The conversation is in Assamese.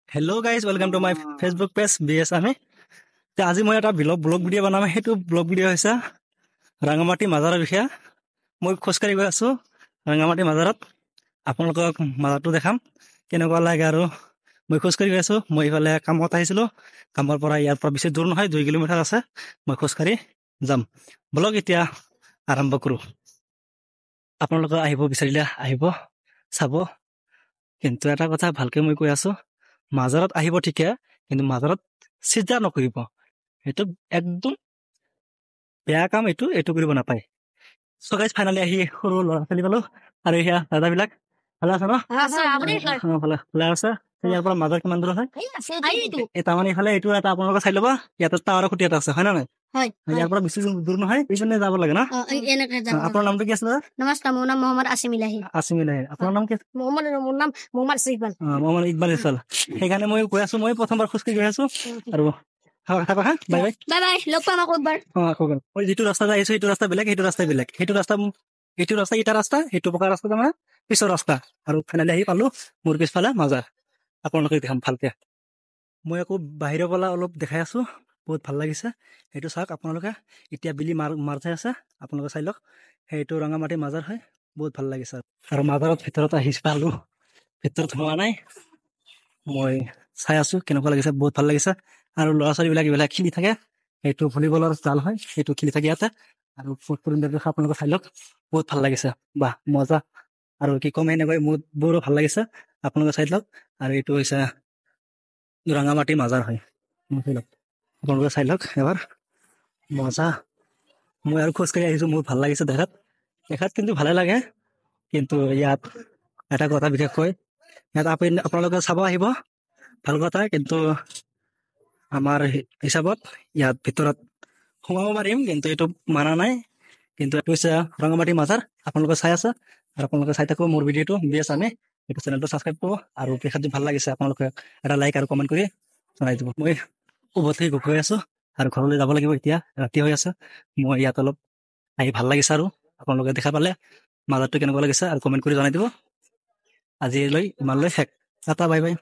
Hello' guys welcome to my Facebook page BS আমি আজি মই এটা ব্লগ ভিডিঅ' বনাম। সেইটো ব্লগ ভিডিঅ' হৈছে ৰাঙামাটি মাজাৰৰ বিষয়ে। মই খোজকাঢ়ি গৈ আছোঁ ৰাঙামাটি মাজাৰত, আপোনালোকক মাজাৰটো দেখাম কেনেকুৱা লাগে। আৰু মই খোজকাঢ়ি গৈ আছোঁ। মই ইফালে কামত আহিছিলোঁ, কামৰ পৰা ইয়াৰ পৰা বেছি দূৰ নহয়, 2 কিলোমিটাৰ আছে। মই খোজকাঢ়ি যাম। ব্লগ এতিয়া আৰম্ভ কৰোঁ। আপোনালোকে আহিব বিচাৰিলে আহিব, চাব। কিন্তু এটা কথা ভালকৈ মই কৈ আছোঁ, মাজাৰত আহিব ঠিকে, কিন্তু মাজাৰত চিজা নকৰিব। সেইটো একদম বেয়া কাম, এইটো কৰিব নাপায়। চ' গাইজ ফাইনেলি আহি সৰু ল'ৰা ছোৱালী পালোঁ। আৰু সেয়া দাদাবিলাক ভালে আছে ন? ভালে আছে। ইয়াৰ পৰা মাজাৰ কিমান দূৰ হয়? তাৰমানে ইফালে এইটো এটা আপোনালোকে চাই ল'বা, ইয়াতে টাৱাৰৰ খুঁটি এটা আছে, হয় নে নহয়? ইয়াৰ পৰা বেছি দূৰ নহয়, এইপিনে যাব লাগে ন? আপোনাৰ নামটো কি আছিলে? নমস্কাৰ, মোৰ নাম মহম্মদ আসিম ইলাহি। আপোনাৰ নাম কি আছে? মোৰ নাম মহম্মদ ইকবাল। মহম্মদ ইকবাল ইছাল। সেইকাৰণে মই কৈ আছোঁ, মই প্ৰথমবাৰ খোজকাঢ়ি গৈ আছোঁ। আৰু বাই বাই। বাই বাই, লগ পাম আকৌ একবাৰ। মই যিটো ৰাস্তা আহিছোঁ সেইটো ৰাস্তা বেলেগ, সেইটো ৰাস্তাই বেলেগ। এইটো ৰাস্তা ইটা ৰাস্তা, সেইটো পকা ৰাস্তা তাৰমানে পিছৰ ৰাস্তা। আৰু ফাইনেলি আহি পালোঁ মোৰ পিছফালে মাজাৰ। আপোনালোকে দেখাম ভালকে। মই আকৌ বাহিৰৰ পৰা অলপ দেখাই আছোঁ, বহুত ভাল লাগিছে। সেইটো চাওক আপোনালোকে। এতিয়া বিলি মাৰ চাই আছে, আপোনালোকে চাই লওক। সেইটো ৰঙামাটি মাজাৰ হয়, বহুত ভাল লাগিছে। আৰু মাজাৰত ভিতৰত আহি পালোঁ, ভিতৰত সোমোৱা নাই। মই চাই আছোঁ কেনেকুৱা লাগিছে, বহুত ভাল লাগিছে। আৰু ল'ৰা ছোৱালীবিলাক এইবিলাক খেলি থাকে, সেইটো ভলীবলৰ জাল হয়, সেইটো খেলি থাকে ইয়াতে। আৰু আপোনালোকে চাই লওক, বহুত ভাল লাগিছে। বাহ মজা। আৰু কি ক'ম, এনেকৈ মোৰো ভাল লাগিছে। আপোনালোকে চাই লওক। আৰু এইটো হৈছে ৰাঙামাটি মাজাৰ হয়, আপোনালোকে চাই লওক এবাৰ। মজা। মই আৰু খোজকাঢ়ি আহিছোঁ, মোৰ ভাল লাগিছে দেখাত কিন্তু ভালে লাগে। কিন্তু ইয়াত এটা কথা বিশেষকৈ, ইয়াত আপোনালোকে চাব আহিব, ভাল কথা। কিন্তু আমাৰ হিচাপত ইয়াত ভিতৰত সোমাব পাৰিম, কিন্তু এইটো মানা নাই। কিন্তু এইটো হৈছে ৰঙামাটি মাজাৰ, আপোনালোকে চাই আছে। আৰু আপোনালোকে চাই থাকো মোৰ ভিডিঅ'টো BS আমি, এইটো চেনেলটো ছাবস্ক্ৰাইব কৰিব। আৰু দেখাত যদি ভাল লাগিছে আপোনালোকে এটা লাইক আৰু কমেণ্ট কৰি জনাই দিব। মই উভতি গৈ আছোঁ আৰু ঘৰলৈ যাব লাগিব, এতিয়া ৰাতি হৈ আছে। মই ইয়াত অলপ আহি ভাল লাগিছে। আৰু আপোনালোকে দেখা পালে মাজাৰটো কেনেকুৱা লাগিছে আৰু কমেণ্ট কৰি জনাই দিব। আজিলৈ ইমানলৈ শেষ। Tata bye bye.